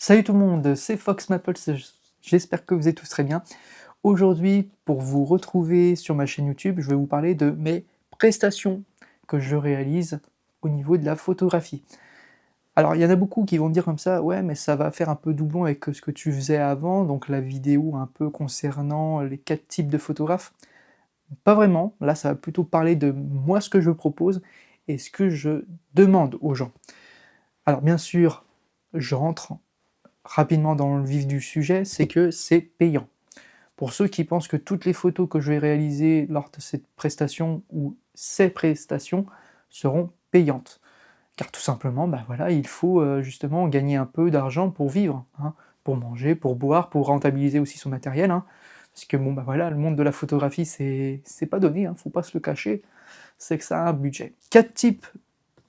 Salut tout le monde, c'est Fox Maples, j'espère que vous êtes tous très bien. Aujourd'hui, pour vous retrouver sur ma chaîne YouTube, je vais vous parler de mes prestations que je réalise au niveau de la photographie. Alors, il y en a beaucoup qui vont me dire comme ça, ouais, mais ça va faire un peu doublon avec ce que tu faisais avant, donc la vidéo un peu concernant les 4 types de photographes. Pas vraiment, là ça va plutôt parler de moi ce que je propose et ce que je demande aux gens. Alors bien sûr, je rentre rapidement dans le vif du sujet, c'est que c'est payant. Pour ceux qui pensent que toutes les photos que je vais réaliser lors de cette prestation ou ces prestations seront payantes. Car tout simplement, voilà, il faut justement gagner un peu d'argent pour vivre, hein, pour manger, pour boire, pour rentabiliser aussi son matériel. Parce que voilà, le monde de la photographie, c'est pas donné, faut pas se le cacher, c'est que ça a un budget. 4 types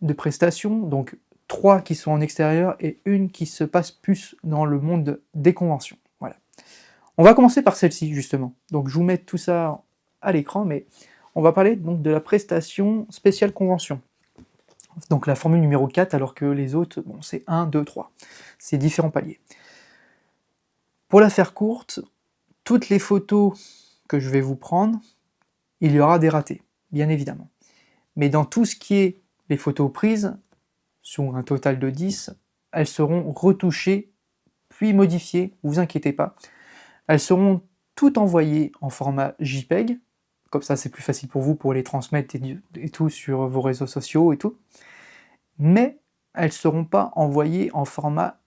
de prestations, donc 3 qui sont en extérieur et une qui se passe plus dans le monde des conventions. Voilà. On va commencer par celle-ci justement. Donc je vous mets tout ça à l'écran, mais on va parler donc de la prestation spéciale convention. Donc la formule numéro 4, alors que les autres, c'est 1, 2, 3. C'est différents paliers. Pour la faire courte, toutes les photos que je vais vous prendre, il y aura des ratés, bien évidemment. Mais dans tout ce qui est les photos prises, sur un total de 10, elles seront retouchées, puis modifiées, vous inquiétez pas. Elles seront toutes envoyées en format JPEG, comme ça c'est plus facile pour vous pour les transmettre et tout sur vos réseaux sociaux et tout. Mais elles ne seront pas envoyées en format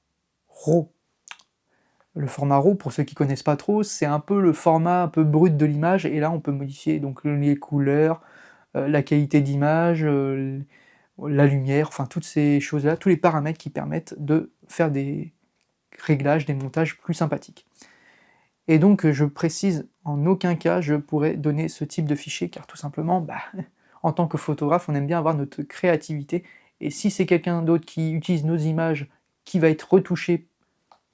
RAW. Le format RAW, pour ceux qui ne connaissent pas trop, c'est un peu le format un peu brut de l'image, et là on peut modifier donc les couleurs, la qualité d'image, la lumière, enfin toutes ces choses-là, tous les paramètres qui permettent de faire des réglages, des montages plus sympathiques. Et donc je précise, en aucun cas je pourrais donner ce type de fichier, car tout simplement, en tant que photographe, on aime bien avoir notre créativité, et si c'est quelqu'un d'autre qui utilise nos images, qui va être retouché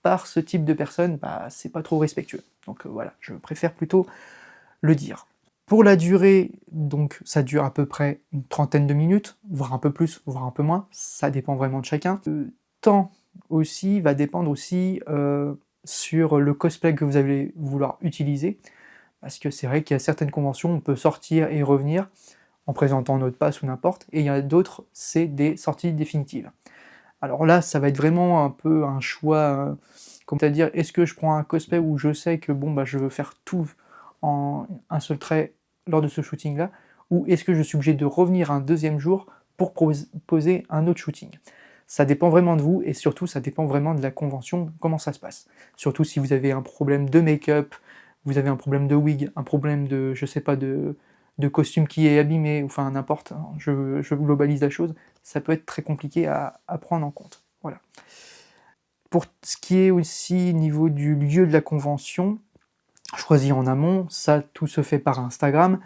par ce type de personne, c'est pas trop respectueux. Donc voilà, je préfère plutôt le dire. Pour la durée, donc ça dure à peu près une trentaine de minutes, voire un peu plus, voire un peu moins, ça dépend vraiment de chacun. Le temps aussi va dépendre aussi sur le cosplay que vous allez vouloir utiliser, parce que c'est vrai qu'il y a certaines conventions, on peut sortir et revenir en présentant notre pass ou n'importe, et il y en a d'autres, c'est des sorties définitives. Alors là, ça va être vraiment un peu un choix, c'est-à-dire, est-ce que je prends un cosplay où je sais que je veux faire tout en un seul trait lors de ce shooting-là, ou est-ce que je suis obligé de revenir un deuxième jour pour poser un autre shooting? Ça dépend vraiment de vous, et surtout ça dépend vraiment de la convention, comment ça se passe. Surtout si vous avez un problème de make-up, vous avez un problème de wig, un problème de, je sais pas, de costume qui est abîmé, enfin n'importe, je globalise la chose, ça peut être très compliqué à prendre en compte. Voilà. Pour ce qui est aussi niveau du lieu de la convention, choisi en amont, ça tout se fait par Instagram,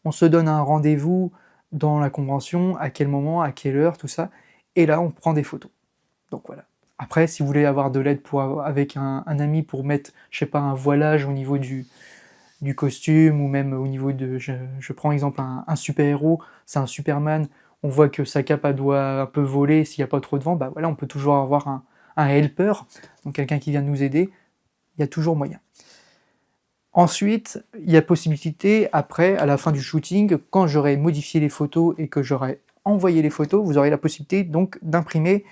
on se donne un rendez-vous dans la convention, à quel moment, à quelle heure, tout ça, et là on prend des photos. Donc voilà. Après, si vous voulez avoir de l'aide avec un ami pour mettre, je sais pas, un voilage au niveau du costume, ou même au niveau de, je prends exemple un super-héros, c'est un Superman, on voit que sa cape doit un peu voler s'il n'y a pas trop de vent, voilà, on peut toujours avoir un helper, donc quelqu'un qui vient nous aider, il y a toujours moyen. Ensuite, il y a possibilité, après, à la fin du shooting, quand j'aurai modifié les photos et que j'aurai envoyé les photos, vous aurez la possibilité donc d'imprimer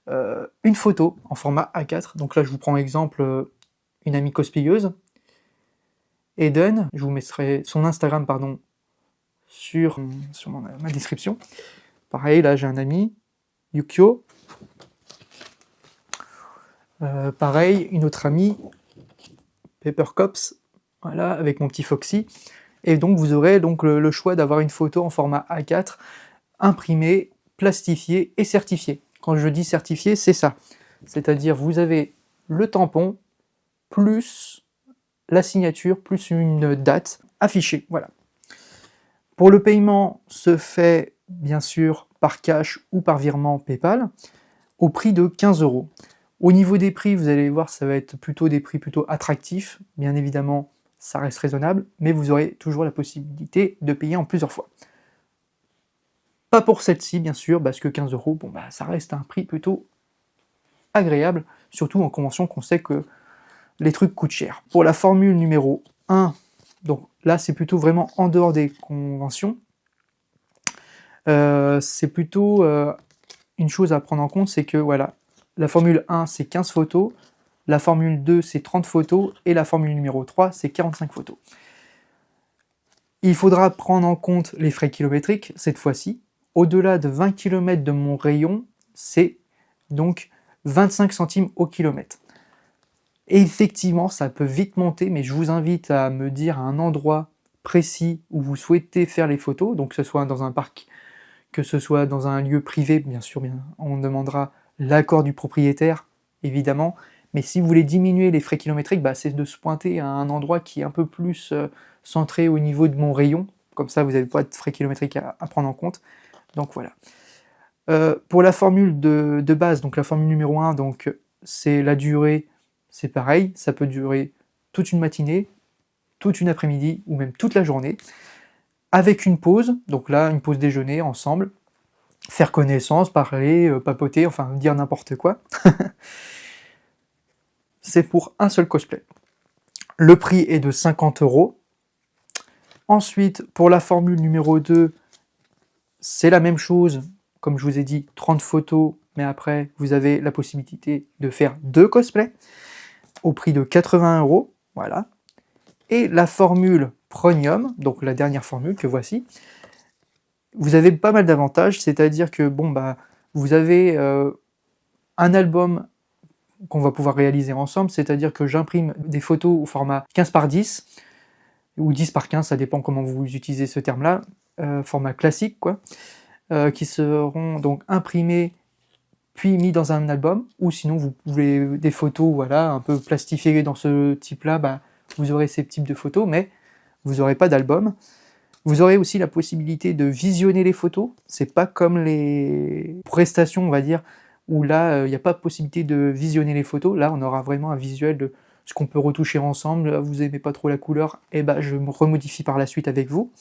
une photo en format A4. Donc là, je vous prends exemple une amie cosplayeuse, Eden, je vous mettrai son Instagram sur ma description. Pareil, là j'ai un ami, Yukio. Pareil, une autre amie, Papercops, voilà, avec mon petit Foxy. Et donc vous aurez donc le choix d'avoir une photo en format A4, imprimée, plastifiée et certifiée. Quand je dis certifiée, c'est ça. C'est-à-dire vous avez le tampon, plus la signature, plus une date affichée. Voilà. Pour le paiement, se fait bien sûr par cash ou par virement PayPal, au prix de 15 €. Au niveau des prix, vous allez voir, ça va être plutôt des prix plutôt attractifs. Bien évidemment, ça reste raisonnable, mais vous aurez toujours la possibilité de payer en plusieurs fois. Pas pour celle-ci, bien sûr, parce que 15 €, ça reste un prix plutôt agréable, surtout en convention qu'on sait que les trucs coûtent cher. Pour la formule numéro 1, donc là c'est plutôt vraiment en dehors des conventions, c'est plutôt une chose à prendre en compte, c'est que voilà, la formule 1 c'est 15 photos, la formule 2 c'est 30 photos, et la formule numéro 3 c'est 45 photos. Il faudra prendre en compte les frais kilométriques cette fois-ci. Au-delà de 20 km de mon rayon, c'est donc 25 centimes au kilomètre. Et effectivement, ça peut vite monter, mais je vous invite à me dire un endroit précis où vous souhaitez faire les photos, donc que ce soit dans un parc, que ce soit dans un lieu privé, bien sûr, on demandera l'accord du propriétaire, évidemment, mais si vous voulez diminuer les frais kilométriques, c'est de se pointer à un endroit qui est un peu plus centré au niveau de mon rayon, comme ça vous n'avez pas de frais kilométriques à prendre en compte, donc voilà. Pour la formule de base, donc la formule numéro 1, donc c'est la durée, c'est pareil, ça peut durer toute une matinée, toute une après-midi, ou même toute la journée, avec une pause, donc là, une pause déjeuner ensemble, faire connaissance, parler, papoter, enfin dire n'importe quoi. C'est pour un seul cosplay. Le prix est de 50 €. Ensuite, pour la formule numéro 2, c'est la même chose, comme je vous ai dit, 30 photos, mais après, vous avez la possibilité de faire 2 cosplays, au prix de 80 €, voilà. Et la formule Premium, donc la dernière formule que voici, vous avez pas mal d'avantages, c'est-à-dire que vous avez un album qu'on va pouvoir réaliser ensemble, c'est-à-dire que j'imprime des photos au format 15 par 10, ou 10 par 15, ça dépend comment vous utilisez ce terme-là, format classique, quoi, qui seront donc imprimés puis mis dans un album, ou sinon vous pouvez des photos, voilà, un peu plastifiées dans ce type-là, vous aurez ces types de photos, mais vous n'aurez pas d'album. Vous aurez aussi la possibilité de visionner les photos, c'est pas comme les prestations, on va dire, où là, il n'y a pas de possibilité de visionner les photos, là on aura vraiment un visuel de ce qu'on peut retoucher ensemble, vous aimez pas trop la couleur, je me remodifie par la suite avec vous.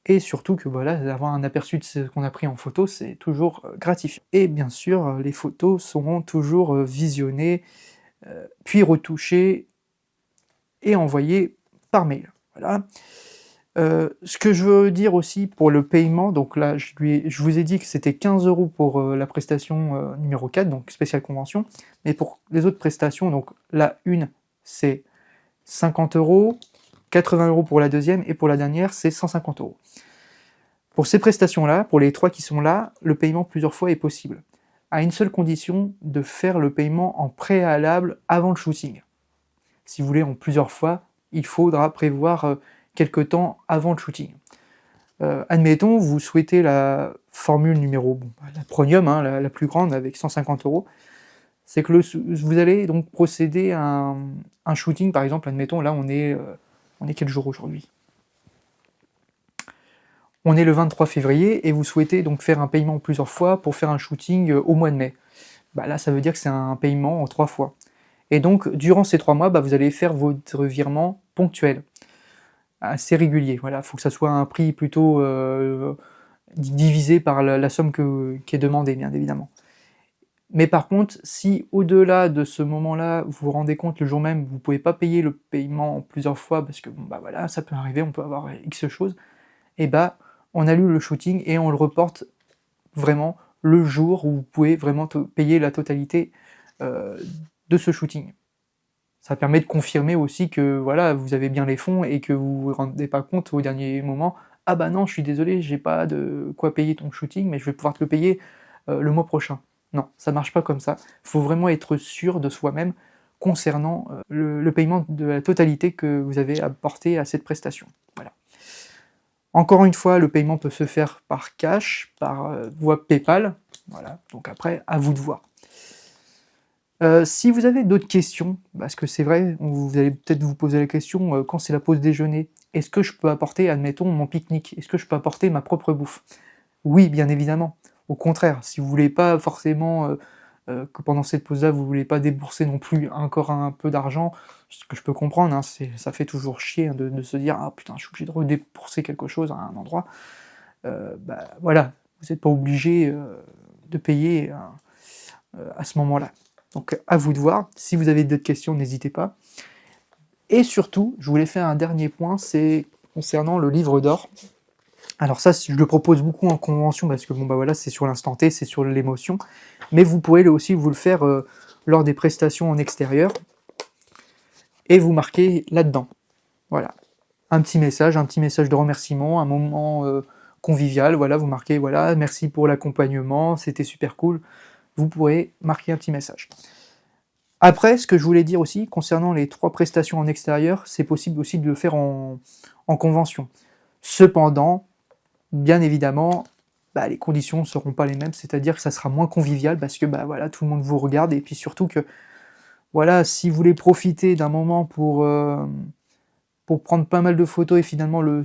Et surtout que voilà, d'avoir un aperçu de ce qu'on a pris en photo, c'est toujours gratifiant. Et bien sûr, les photos seront toujours visionnées, puis retouchées et envoyées par mail. Voilà. Ce que je veux dire aussi pour le paiement, donc là je vous ai dit que c'était 15 € pour la prestation numéro 4, donc spéciale convention, mais pour les autres prestations, donc la une c'est 50 €, 80 € pour la deuxième, et pour la dernière c'est 150 €. Pour ces prestations-là, pour les 3 qui sont là, le paiement plusieurs fois est possible, à une seule condition, de faire le paiement en préalable avant le shooting. Si vous voulez en plusieurs fois, il faudra prévoir quelques temps avant le shooting. Admettons, vous souhaitez la formule numéro, la premium, la plus grande, avec 150 €, c'est que vous allez donc procéder à un shooting, par exemple, admettons, là on est quel jour aujourd'hui ? On est le 23 février, et vous souhaitez donc faire un paiement plusieurs fois pour faire un shooting au mois de mai. Là ça veut dire que c'est un paiement en 3 fois. Et donc durant ces 3 mois, vous allez faire votre virement ponctuel, assez régulier. Voilà, il faut que ça soit un prix plutôt divisé par la somme qui est demandée, bien évidemment. Mais par contre, si au-delà de ce moment-là, vous vous rendez compte le jour même, vous ne pouvez pas payer le paiement en plusieurs fois, parce que voilà, ça peut arriver, on peut avoir X choses, on annule le shooting et on le reporte vraiment le jour où vous pouvez vraiment payer la totalité de ce shooting. Ça permet de confirmer aussi que voilà, vous avez bien les fonds et que vous vous rendez pas compte au dernier moment, non, je suis désolé, j'ai pas de quoi payer ton shooting, mais je vais pouvoir te le payer le mois prochain. Non, ça marche pas comme ça. Il faut vraiment être sûr de soi-même concernant le paiement de la totalité que vous avez apporté à cette prestation. Voilà. Encore une fois, le paiement peut se faire par cash, par voie PayPal. Voilà, donc après, à vous de voir. Si vous avez d'autres questions, parce que c'est vrai, vous allez peut-être vous poser la question, quand c'est la pause déjeuner, est-ce que je peux apporter, admettons, mon pique-nique ? Est-ce que je peux apporter ma propre bouffe ? Oui, bien évidemment. Au contraire, si vous voulez pas forcément que pendant cette pause-là, vous voulez pas débourser non plus encore un peu d'argent, ce que je peux comprendre, ça fait toujours chier de se dire « Ah putain, je suis obligé de redébourser quelque chose à un endroit ». Voilà, vous n'êtes pas obligé de payer à ce moment-là. Donc à vous de voir. Si vous avez d'autres questions, n'hésitez pas. Et surtout, je voulais faire un dernier point, c'est concernant le livre d'or. Alors ça, je le propose beaucoup en convention parce que bon bah voilà, c'est sur l'instant T, c'est sur l'émotion. Mais vous pourrez aussi vous le faire lors des prestations en extérieur et vous marquer là-dedans. Voilà, un petit message de remerciement, un moment convivial. Voilà, vous marquez voilà, merci pour l'accompagnement, c'était super cool. Vous pourrez marquer un petit message. Après, ce que je voulais dire aussi, concernant les 3 prestations en extérieur, c'est possible aussi de le faire en convention. Cependant, bien évidemment, bah, les conditions ne seront pas les mêmes, c'est-à-dire que ça sera moins convivial parce que bah, voilà, tout le monde vous regarde, et puis surtout que voilà, si vous voulez profiter d'un moment pour prendre pas mal de photos et finalement le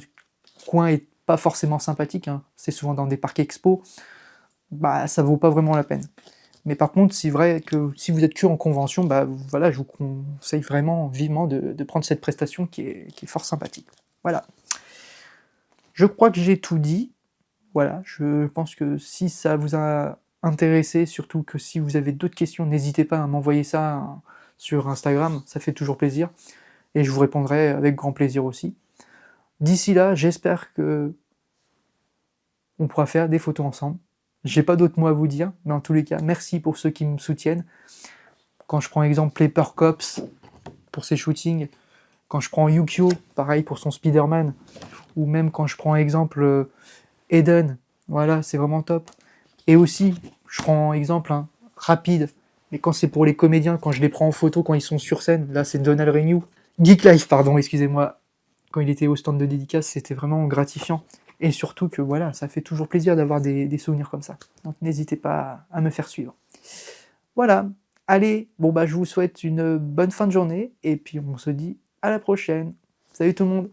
coin est pas forcément sympathique, hein, c'est souvent dans des parcs expo, bah ça vaut pas vraiment la peine. Mais par contre, c'est vrai que si vous êtes que en convention, bah voilà, je vous conseille vraiment vivement de prendre cette prestation qui est fort sympathique. Voilà. Je crois que j'ai tout dit. Voilà, je pense que si ça vous a intéressé, surtout que si vous avez d'autres questions, n'hésitez pas à m'envoyer ça sur Instagram, ça fait toujours plaisir. Et je vous répondrai avec grand plaisir aussi. D'ici là, j'espère que on pourra faire des photos ensemble. J'ai pas d'autres mots à vous dire, mais en tous les cas, merci pour ceux qui me soutiennent. Quand je prends exemple Paper Cops pour ses shootings, quand je prends Yukio, pareil pour son Spider-Man, ou même quand je prends exemple Eden, voilà, c'est vraiment top. Et aussi, je prends exemple rapide, mais quand c'est pour les comédiens, quand je les prends en photo quand ils sont sur scène, là c'est Donald Renew, Geek Life, pardon, excusez-moi, quand il était au stand de dédicace, c'était vraiment gratifiant. Et surtout que voilà, ça fait toujours plaisir d'avoir des souvenirs comme ça. Donc n'hésitez pas à me faire suivre. Voilà, allez, bon bah je vous souhaite une bonne fin de journée, et puis on se dit à la prochaine. Salut tout le monde!